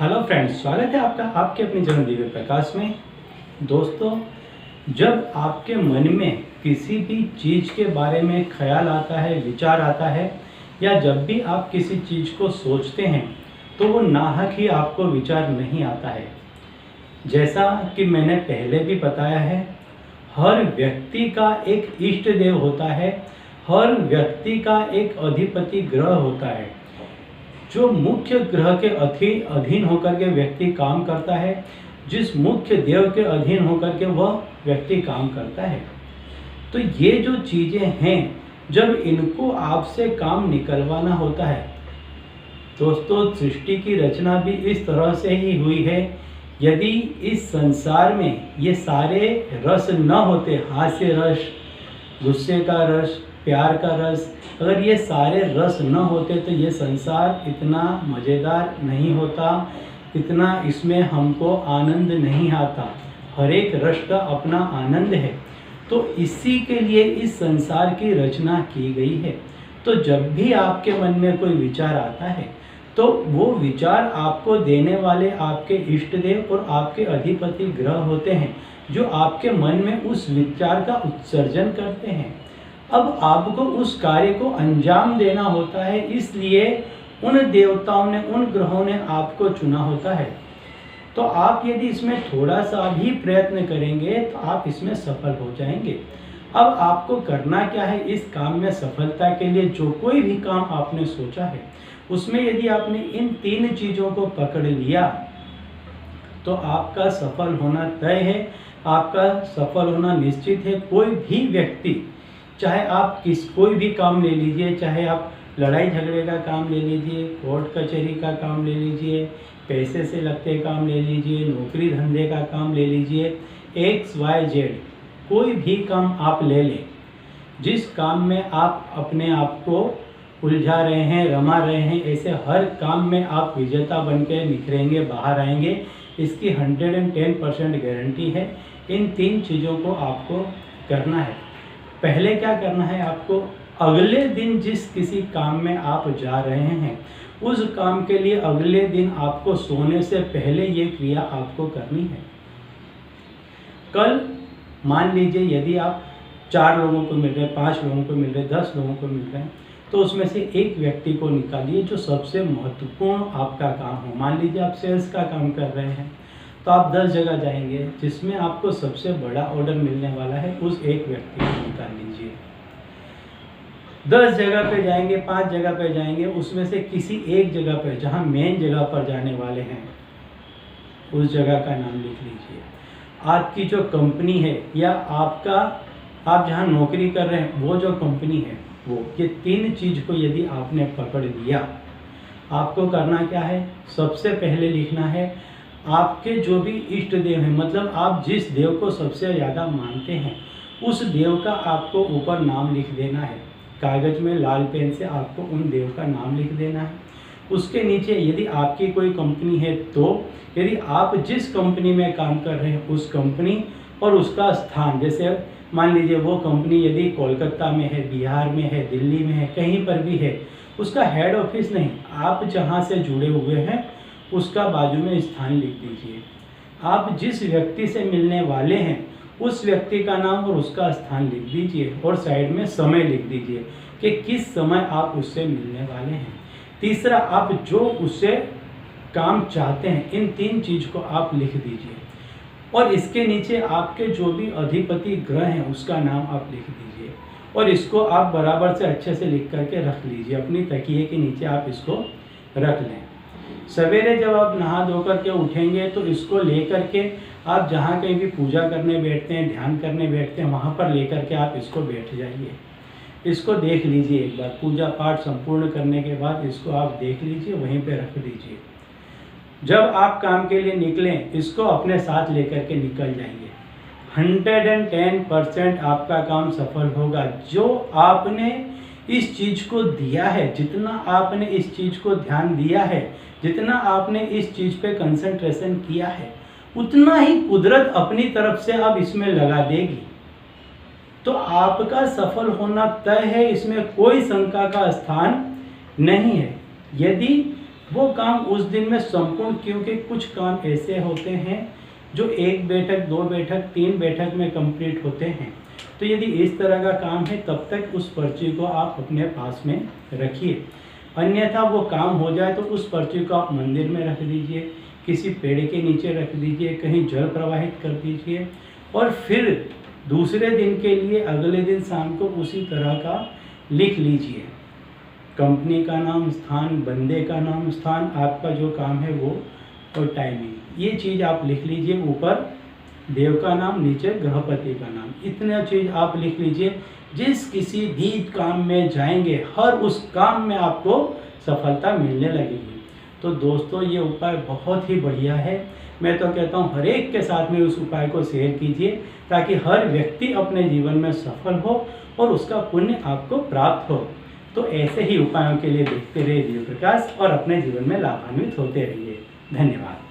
Hello friends, स्वागत है आपका आपके अपने जन्म दिव्य प्रकाश में। दोस्तों, जब आपके मन में किसी भी चीज़ के बारे में ख्याल आता है, विचार आता है, या जब भी आप किसी चीज़ को सोचते हैं तो वो नाहक ही आपको विचार नहीं आता है। जैसा कि मैंने पहले भी बताया है, हर व्यक्ति का एक इष्ट देव होता है, हर व्यक्ति का एक अधिपति ग्रह होता है। जो मुख्य ग्रह के अधीन होकर के व्यक्ति काम करता है, जिस मुख्य देव के अधीन होकर के वह व्यक्ति काम करता है। तो ये जो चीज़ें हैं, जब इनको आपसे काम निकलवाना होता है, दोस्तों सृष्टि की रचना भी इस तरह से ही हुई है। यदि इस संसार में ये सारे रस न होते, हास्य रस, गुस्से का रस, प्यार का रस, अगर ये सारे रस न होते तो ये संसार इतना मज़ेदार नहीं होता, इतना इसमें हमको आनंद नहीं आता। हर एक रस का अपना आनंद है, तो इसी के लिए इस संसार की रचना की गई है। तो जब भी आपके मन में कोई विचार आता है तो वो विचार आपको देने वाले आपके इष्ट देव और आपके अधिपति ग्रह होते हैं, जो आपके मन में उस विचार का उत्सर्जन करते हैं। अब आपको उस कार्य को अंजाम देना होता है, इसलिए उन देवताओं ने, उन ग्रहों ने आपको चुना होता है। तो आप यदि इसमें थोड़ा सा भी प्रयत्न करेंगे तो आप इसमें सफल हो जाएंगे। अब आपको करना क्या है, इस काम में सफलता के लिए जो कोई भी काम आपने सोचा है, उसमें यदि आपने इन 3 चीज़ों को पकड़ लिया तो आपका सफल होना तय है, आपका सफल होना निश्चित है। कोई भी व्यक्ति, चाहे आप कोई भी काम ले लीजिए, चाहे आप लड़ाई झगड़े का काम ले लीजिए, कोर्ट कचहरी का काम ले लीजिए, पैसे से लगते काम ले लीजिए, नौकरी धंधे का काम ले लीजिए, XYZ कोई भी काम आप ले लें, जिस काम में आप अपने आप को उलझा रहे हैं, रमा रहे हैं, ऐसे हर काम में आप विजेता बन के निखरेंगे, बाहर आएंगे। इसकी 110% गारंटी है। इन 3 चीज़ों को आपको करना है। पहले क्या करना है आपको, अगले दिन जिस किसी काम में आप जा रहे हैं, उस काम के लिए अगले दिन आपको सोने से पहले ये क्रिया आपको करनी है। कल मान लीजिए यदि आप 4 लोगों को मिल रहे हैं, 5 लोगों को मिल रहे हैं, 10 लोगों को मिल रहे हैं, तो उसमें से एक व्यक्ति को निकालिए जो सबसे महत्वपूर्ण आपका काम हो। मान लीजिए आप सेल्स का काम कर रहे हैं, तो आप 10 जगह जाएंगे, जिसमें आपको सबसे बड़ा ऑर्डर मिलने वाला है, उस एक व्यक्ति को निकाल लीजिए। 10 जगह पे जाएंगे, 5 जगह पे जाएंगे, उसमें से किसी एक जगह पे जहाँ मेन जगह पर जाने वाले हैं, उस जगह का नाम लिख लीजिए। आपकी जो कंपनी है या आप जहाँ नौकरी कर रहे हैं वो जो कंपनी है, वो ये 3 चीज़ को यदि आपने पकड़ लिया, आपको करना क्या है, सबसे पहले लिखना है आपके जो भी इष्ट देव हैं, मतलब आप जिस देव को सबसे ज़्यादा मानते हैं, उस देव का आपको ऊपर नाम लिख देना है। कागज़ में लाल पेन से आपको उन देव का नाम लिख देना है। उसके नीचे यदि आपकी कोई कंपनी है, तो यदि आप जिस कंपनी में काम कर रहे हैं उस कंपनी और उसका स्थान, जैसे मान लीजिए वो कंपनी यदि कोलकाता में है, बिहार में है, दिल्ली में है, कहीं पर भी है, उसका हेड ऑफिस नहीं, आप जहाँ से जुड़े हुए हैं उसका बाजू में स्थान लिख दीजिए। आप जिस व्यक्ति से मिलने वाले हैं उस व्यक्ति का नाम और उसका स्थान लिख दीजिए, और साइड में समय लिख दीजिए कि किस समय आप उससे मिलने वाले हैं। तीसरा, आप जो उससे काम चाहते हैं, इन 3 चीज़ को आप लिख दीजिए, और इसके नीचे आपके जो भी अधिपति ग्रह हैं उसका नाम आप लिख दीजिए, और इसको आप बराबर से अच्छे से लिख करके रख लीजिए। अपनी तकिए के नीचे आप इसको रख लें। सवेरे जब आप नहा धो करके उठेंगे तो इसको लेकर के आप जहाँ कहीं भी पूजा करने बैठते हैं, ध्यान करने बैठते हैं, वहाँ पर लेकर के आप इसको बैठ जाइए। इसको देख लीजिए एक बार, पूजा पाठ संपूर्ण करने के बाद इसको आप देख लीजिए, वहीं पे रख दीजिए। जब आप काम के लिए निकलें, इसको अपने साथ लेकर के निकल जाइए। 110% आपका काम सफल होगा। जो आपने इस चीज़ को दिया है, जितना आपने इस चीज़ को ध्यान दिया है, जितना आपने इस चीज़ पे कंसंट्रेशन किया है, उतना ही कुदरत अपनी तरफ से अब इसमें लगा देगी। तो आपका सफल होना तय है, इसमें कोई शंका का स्थान नहीं है। यदि वो काम उस दिन में संपूर्ण, क्योंकि कुछ काम ऐसे होते हैं जो 1 बैठक, 2 बैठक, 3 बैठक में कंप्लीट होते हैं। तो यदि इस तरह का काम है तब तक उस पर्ची को आप अपने पास में रखिए। अन्यथा वो काम हो जाए तो उस पर्ची को आप मंदिर में रख दीजिए, किसी पेड़ के नीचे रख दीजिए, कहीं जल प्रवाहित कर दीजिए और फिर दूसरे दिन के लिए अगले दिन शाम को उसी तरह का लिख लीजिए। कंपनी का नाम, स्थान, बंदे का नाम, स्थान, आपका जो काम है वो और टाइमिंग, ये चीज़ आप लिख लीजिए। ऊपर देव का नाम, नीचे गृहपति का नाम, इतना चीज़ आप लिख लीजिए। जिस किसी भी काम में जाएंगे हर उस काम में आपको सफलता मिलने लगेगी। तो दोस्तों ये उपाय बहुत ही बढ़िया है। मैं तो कहता हूँ हर एक के साथ में उस उपाय को शेयर कीजिए ताकि हर व्यक्ति अपने जीवन में सफल हो और उसका पुण्य आपको प्राप्त हो। तो ऐसे ही उपायों के लिए देखते रहिए दिव्य प्रकाश और अपने जीवन में लाभान्वित होते रहिए। धन्यवाद।